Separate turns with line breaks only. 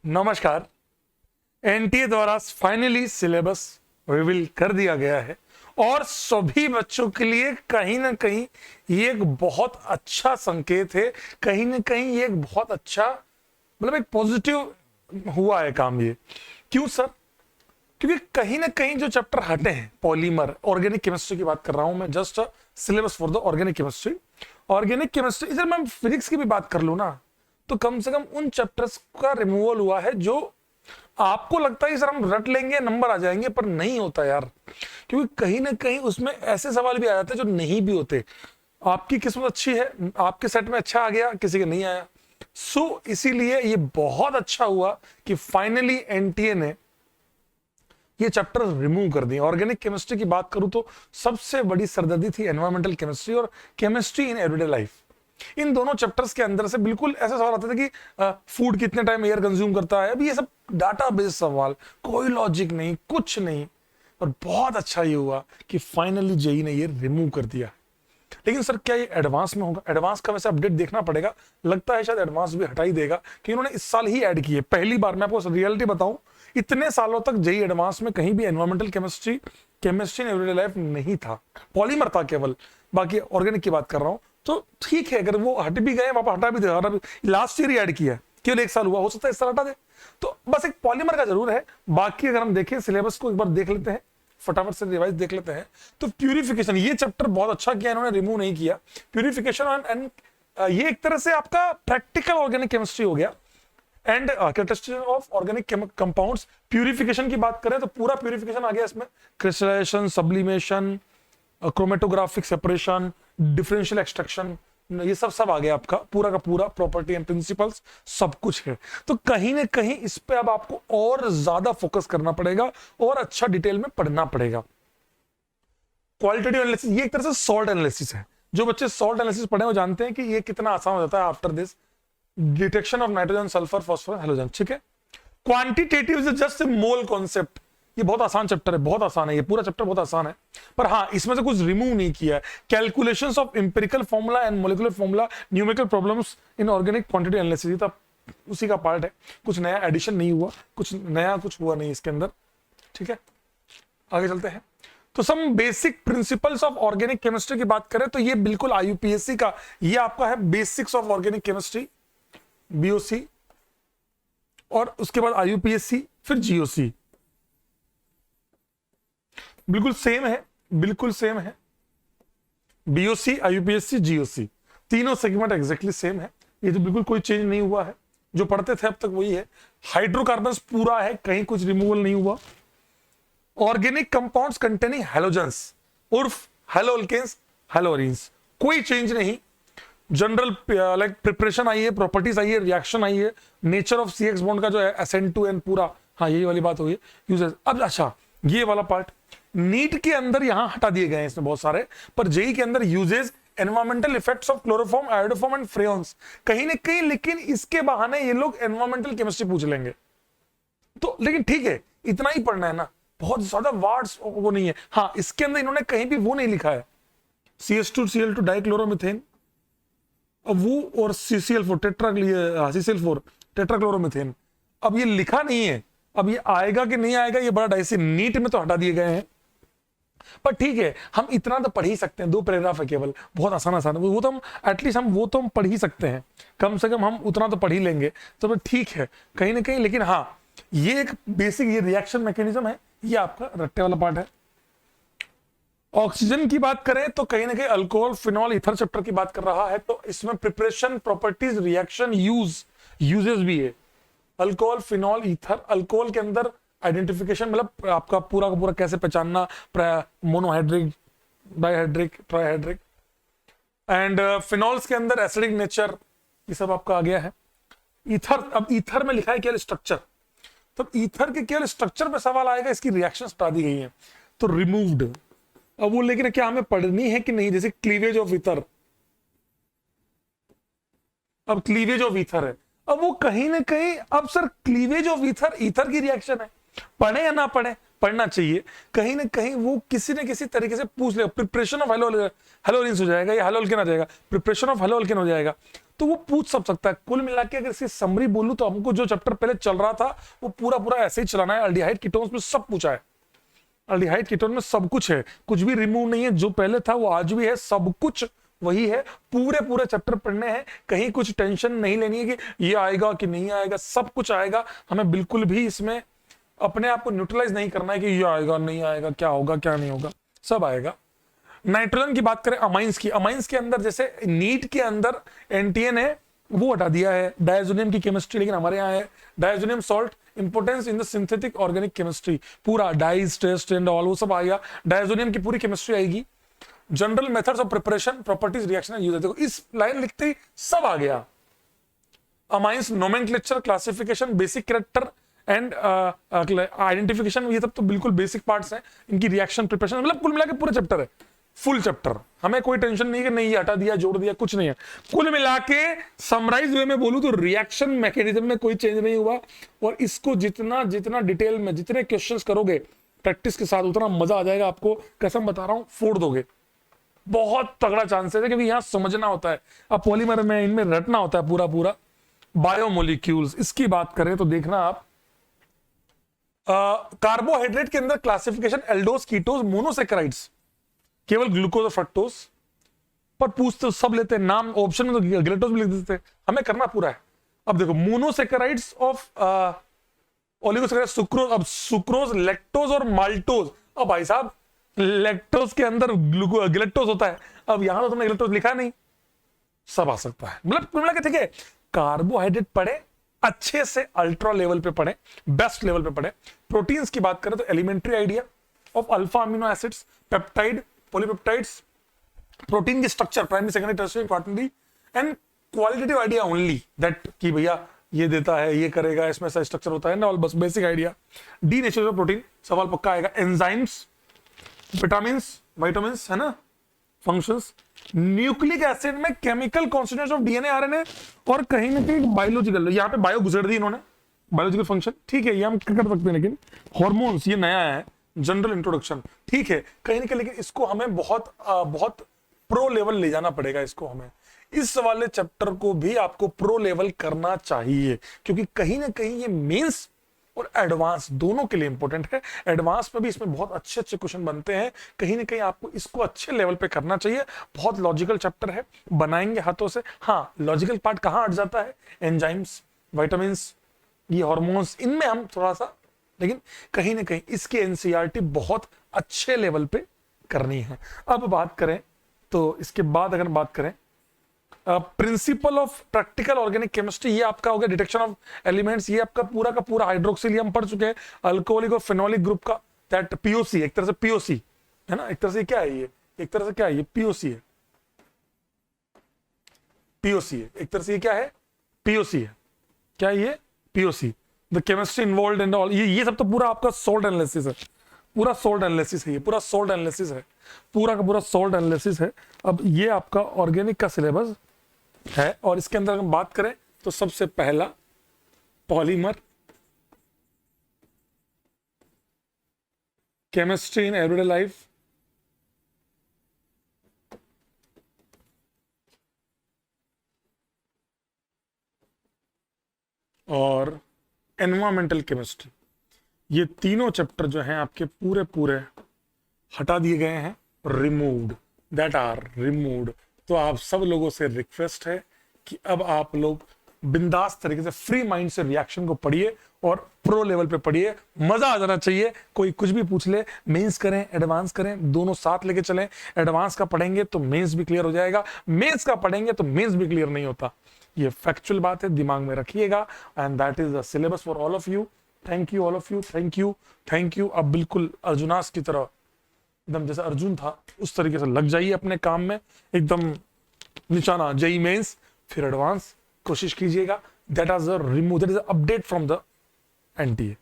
नमस्कार। एनटीए द्वारा finally syllabus reveal कर दिया गया है और सभी बच्चों के लिए कहीं ना कहीं ये एक बहुत अच्छा संकेत है, कहीं ना कहीं ये एक बहुत अच्छा मतलब एक पॉजिटिव हुआ है काम। ये क्यों सर? क्योंकि कहीं ना कहीं जो चैप्टर हटे हैं, पॉलीमर, ऑर्गेनिक केमिस्ट्री की बात कर रहा हूं मैं, just syllabus for the organic chemistry. Organic chemistry इधर मैं फिजिक्स की भी बात कर लूं ना, तो कम से कम उन चैप्टर्स का रिमूवल हुआ है जो आपको लगता है सर हम रट लेंगे, नंबर आ जाएंगे, पर नहीं होता यार। क्योंकि कहीं ना कहीं उसमें ऐसे सवाल भी आ जाते हैं जो नहीं भी होते। आपकी किस्मत अच्छी है, आपके सेट में अच्छा आ गया, किसी के नहीं आया। सो इसीलिए ये बहुत अच्छा हुआ कि फाइनली एनटीए ने ये चैप्टर रिमूव कर दिए। ऑर्गेनिक केमिस्ट्री की बात करूं तो सबसे बड़ी सरदर्दी थी एनवायरमेंटल केमिस्ट्री और केमिस्ट्री इन एवरीडे लाइफ। इन दोनों चैप्टर्स के अंदर से बिल्कुल ऐसा सवाल आता था कि फूड कितने टाइम एयर कंज्यूम करता है। अभी ये सब डाटा बेस्ड सवाल, कोई लॉजिक नहीं, कुछ नहीं। और बहुत अच्छा ये हुआ कि फाइनली जेई ने ये रिमूव कर दिया। लेकिन सर क्या ये एडवांस में होगा? एडवांस का वैसे अपडेट देखना पड़ेगा, लगता है शायद एडवांस भी हटा ही देगा कि इन्होंने इस साल ही ऐड किए। पहली बार, मैं आपको रियलिटी बताऊं, इतने सालों तक जेई एडवांस में कहीं भी environmental chemistry, chemistry in everyday life नहीं था, पॉलीमर था केवल। बाकी ऑर्गेनिक की बात कर रहा हूं तो ठीक है, अगर वो हट भी गए, वापस हटा भी दे, लास्ट ईयर ही ऐड किया, केवल एक साल हुआ, हो सकता है इस साल हटा दे। तो बस एक पॉलीमर का जरूर है। बाकी अगर हम देखें सिलेबस को एक बार देख लेते हैं, फटाफट से रिवाइज देख लेते हैं। तो प्यूरिफिकेशन, ये चैप्टर बहुत अच्छा किया इन्होंने, रिमूव नहीं किया। प्यूरिफिकेशन एंड ये एक तरह से आपका प्रैक्टिकल ऑर्गेनिक केमिस्ट्री हो गया and characteristics of organic compounds. Purification की बात करें तो पूरा प्यूरिफिकेशन आ गया इसमें, crystallization, sublimation, chromatographic separation, differential extraction, ये सब आ गया आपका पूरा का पूरा। प्रॉपर्टी एंड प्रिंसिपल्स सब कुछ है। तो कहीं ना कहीं इस पे अब आपको और ज्यादा फोकस करना पड़ेगा और अच्छा डिटेल में पढ़ना पड़ेगा। क्वालिटेटिव एनालिसिस, ये एक तरह से सॉल्ट एनालिसिस है। जो बच्चे सॉल्ट एनालिसिस पढ़े वो जानते हैं कि ये कितना आसान हो जाता है after this detection of nitrogen, sulphur, phosphorus, halogen. ठीक है, quantitative is just a mole concept. ये बहुत आसान चैप्टर है, बहुत आसान है, ये पूरा चैप्टर बहुत आसान है। पर हाँ, इसमें से कुछ रिमूव नहीं किया है। Calculations of empirical formula and molecular formula, numerical problems in organic quantity analysis, ये तो उसी का पार्ट है। कुछ नया एडिशन नहीं हुआ, कुछ नया कुछ हुआ नहीं इसके अंदर। ठीक है, आगे चलते हैं। तो some basic principles of organic chemistry की बात करें तो ये बिल्कुल आईयूपीएससी का, ये आपका है basics of organic chemistry, BOC, और उसके बाद आईयूपीएससी, फिर जीओसी। बिल्कुल सेम है, बिल्कुल सेम है। बीओसी, आईयूपीएससी, जीओसी, तीनों सेगमेंट एग्जैक्टली सेम है। ये तो बिल्कुल कोई चेंज नहीं हुआ है, जो पढ़ते थे अब तक वही है। हाइड्रोकार्बन्स पूरा है, कहीं कुछ रिमूवल नहीं हुआ। ऑर्गेनिक कंपाउंड्स कंटेनिंग हैलोजेंस उर्फ हेलोअल्केन्स, हेलोअरीन्स, कोई चेंज नहीं। जनरल लाइक प्रिपरेशन आई है, प्रॉपर्टीज आई है, रिएक्शन आई है, नेचर ऑफ सीएक्स बॉन्ड का जो है SN2N पूरा, हाँ यही वाली बात हुई है। यूजेस अब अच्छा, ये वाला पार्ट नीट के अंदर यहां हटा दिए गए हैं इसमें बहुत सारे, पर जेई के अंदर uses, environmental effects of chloroform, iodoform and freons, कहीं ना कहीं। लेकिन इसके बहाने ये लोग एनवायरमेंटल केमिस्ट्री पूछ लेंगे, तो लेकिन ठीक है, इतना ही पढ़ना है ना, बहुत ज्यादा वर्ड्स वो नहीं है। हाँ, इसके अंदर इन्होंने कहीं भी वो नहीं लिखा है CH2Cl2 डाइक्लोरोमीथेन, अब वो और CCl4 CCl4 टेट्राक्लोरोमीथेन, अब ये लिखा नहीं है। अब ये आएगा कि नहीं आएगा ये बड़ा डाइसी, नीट में तो हटा दिए गए हैं। पर ठीक है, हम इतना तो पढ़ ही सकते हैं, 2 पैराग्राफ है केवल, बहुत आसान आसान है वो तो हम एटलीस्ट हम वो तो हम पढ़ ही सकते हैं, कम से कम हम उतना तो पढ़ ही लेंगे, तो ठीक है कहीं ना कहीं। लेकिन हाँ, ये एक बेसिक ये रिएक्शन मैकेनिज्म है, ये आपका रट्टे वाला पार्ट है। ऑक्सीजन की बात करें तो कहीं ना कहीं अल्कोहल, फिनॉल, ईथर चैप्टर की बात कर रहा है, तो इसमें प्रिपरेशन, प्रॉपर्टीज, रिएक्शन, यूजेस भी है। Alcohol, phenol, ether. अल्कोहल के अंदर आइडेंटिफिकेशन, मतलब आपका पूरा का पूरा कैसे पहचानना, monohydric, dihydric, trihydric. And phenols के अंदर एसिडिक नेचर, ये सब आपका आ गया है। ईथर, अब ईथर में लिखा है केवल स्ट्रक्चर, तो ईथर के केवल स्ट्रक्चर पे सवाल आएगा, इसकी रिएक्शंस हटा दी गई हैं, तो रिमूव्ड। अब वो लेकिन क्या हमें पढ़नी है कि नहीं? जैसे क्लीवेज ऑफ ईथर, अब क्लीवेज ऑफ ईथर है, अब वो कहीं ना कहीं, अब sir cleavage of ether, ether की रिएक्शन है, पढ़े या ना पढ़े, पढ़ना चाहिए, कहीं ना कहीं वो किसी न किसी तरीके से पूछ लेगा। प्रिपरेशन ऑफ हेलोलिन्स हो जाएगा या हेलोल्केन आ जाएगा, प्रिपरेशन ऑफ हेलोल्केन हो जाएगा, तो वो पूछ सब सकता है। कुल मिला के अगर इसकी समरी बोलूं तो हमको जो चैप्टर पहले चल रहा था वो पूरा पूरा ऐसे ही चलाना है। अल्डिहाइड कीटोन्स में सब पूछा है, अल्डिहाइड कीटोन में सब कुछ है, कुछ भी रिमूव नहीं है, जो पहले था वो आज भी है, सब कुछ वही है। पूरे पूरे चैप्टर पढ़ने हैं, कहीं कुछ टेंशन नहीं लेनी है कि ये आएगा कि नहीं आएगा, सब कुछ आएगा। हमें बिल्कुल भी इसमें अपने आप को न्यूट्रलाइज नहीं करना है कि ये आएगा नहीं आएगा, क्या होगा क्या नहीं होगा, सब आएगा। नाइट्रोजन की बात करें अमाइंस की, अमाइंस के अंदर जैसे नीट के अंदर एनटीएन है वो हटा दिया है, डायजोनियम की केमिस्ट्री लेकिन हमारे यहाँ है diazonium salt, importance in the synthetic organic chemistry, पूरा डाइज टेस्ट एंड ऑल वो सब आएगा, डायजोनियम की पूरी केमिस्ट्री आएगी। General methods of preparation, properties, reaction and use, देखो इस लाइन लिखते ही सब आ गया। Amines nomenclature, classification, basic character and identification, ये सब तो बिल्कुल बेसिक पार्ट्स हैं। इनकी रिएक्शन प्रिपरेशन, मतलब कुल मिला के पूरा चैप्टर है, फुल चैप्टर। हमें कोई टेंशन नहीं कि नहीं ये हटा दिया जोड़ दिया, कुछ नहीं है। कुल मिला के समराइज वे में बोलूं तो रिएक्शन मैकेनिज्म में कोई चेंज नहीं हुआ, और इसको जितना जितना डिटेल में जितने क्वेश्चंस करोगे प्रैक्टिस के साथ उतना मजा आ जाएगा आपको, कसम बता रहा हूं, फोड़ दोगे। बहुत तगड़ा चांसेस है, क्योंकि यहां समझना होता है, अब पॉलीमर में इनमें रटना होता है पूरा पूरा। बायोमोलिक्यूल्स, इसकी बात करें तो देखना आप, कार्बोहाइड्रेट के अंदर क्लासिफिकेशन एल्डोस, कीटोस, मोनोसेकेराइड्स, केवल ग्लूकोज और फ्रक्टोज पर पूछते सब लेते हैं नाम, ऑप्शन में तो ग्लूकोज भी लिख देते हैं, हमें करना पूरा है। अब देखो मोनोसेकेराइड्स ऑफ ओलिगोसेकेराइड्स, सुक्रोज, अब सुक्रोज, लैक्टोज और माल्टोज। अब भाई साहब लैक्टोज के अंदर ग्लैक्टोज होता है, अब यहां तो तुमने ग्लैक्टोज लिखा नहीं, सब आ सकता है। मतलब कुल मिला के ठीक है, कार्बोहाइड्रेट पढ़े अच्छे से, अल्ट्रा लेवल पे पढ़े, बेस्ट लेवल पे पढ़े। प्रोटीन्स की बात करें तो elementary idea of alpha amino acids, peptide, polypeptides, protein की structure, primary, secondary, tertiary, quaternary and qualitative idea only that कि भैया ये देता है, ये करेगा, इसमें ऐसा स्ट्रक्चर होता है ना, ऑल बस basic idea. D nature of protein सवाल पक्का आएगा। एंजाइम्स, विटामिन्स, विटामिन्स है ना, फंक्शंस, न्यूक्लिक एसिड में chemical constituents of DNA, RNA, और कहीं ना कहीं बायोलॉजिकल, यहाँ पे बायो गुजर दी इन्होंने, बायोलॉजिकल फंक्शन ठीक है, ये हम कर सकते हैं, लेकिन हॉर्मोन्स ये नया है, जनरल इंट्रोडक्शन ठीक है कहीं ना कहीं, लेकिन इसको हमें बहुत बहुत प्रो लेवल ले जाना पड़ेगा। इसको हमें इस वाले चैप्टर को भी आपको प्रो लेवल करना चाहिए, क्योंकि कहीं ना कहीं ये मेंस और एडवांस दोनों के लिए इंपॉर्टेंट है। एडवांस में भी इसमें बहुत अच्छे अच्छे क्वेश्चन बनते हैं, कहीं ना कहीं आपको इसको अच्छे लेवल पे करना चाहिए। बहुत लॉजिकल चैप्टर है, बनाएंगे हाथों से। हाँ, लॉजिकल पार्ट कहाँ अट जाता है, एंजाइम्स, विटामिन्स, ये हार्मोन्स, इनमें हम थोड़ा सा, लेकिन कहीं ना कहीं इसकी एनसीईआरटी बहुत अच्छे लेवल पे करनी है। अब बात करें तो इसके बाद अगर बात करें principle of practical organic chemistry, ये आपका हो गया डिटेक्शन ऑफ एलिमेंट्स, ये आपका पूरा का पूरा हाइड्रोक्सिल हम पढ़ चुके हैं, अल्कोहलिक और फेनोलिक ग्रुप का, दैट पीओसी, एक तरह से पीओसी है ना, एक तरह से क्या है ये, एक तरह से क्या है ये, पीओसी है, पीओसी है, एक तरह से ये क्या है, पीओसी है, क्या है ये, POC, the chemistry involved and all, ये सब तो पूरा आपका सोल्ट एनालिसिस है, पूरा सोल्ट एनालिसिस है, ये पूरा सोल्ट एनालिसिस है, पूरा का पूरा सोल्ट एनालिसिस है। अब ये आपका ऑर्गेनिक का सिलेबस है, और इसके अंदर हम बात करें तो सबसे पहला polymer, chemistry in everyday life, और एनवायरमेंटल केमिस्ट्री, ये तीनों चैप्टर जो हैं आपके पूरे पूरे हटा दिए गए हैं, रिमूव्ड, दैट आर रिमूव्ड। तो आप सब लोगों से रिक्वेस्ट है कि अब आप लोग बिंदास तरीके से फ्री माइंड से रिएक्शन को पढ़िए और प्रो लेवल पे पढ़िए, मजा आ जाना चाहिए। कोई कुछ भी पूछ ले, मेंस करें एडवांस करें, दोनों साथ लेके चलें। एडवांस का पढ़ेंगे तो मेंस भी क्लियर हो जाएगा, मेंस का पढ़ेंगे तो मेंस भी क्लियर नहीं होता। ये फैक्चुअल बात है, दिमाग में रखिएगा। And that is the syllabus for all of you. Thank you all of you, thank you, thank you. अब बिल्कुल अर्जुनास की तरह, एकदम जैसा अर्जुन था उस तरीके से लग जाइए अपने काम में, एकदम निशाना जेई मेंस फिर एडवांस कोशिश कीजिएगा। That is a remove, that is update from the NTA.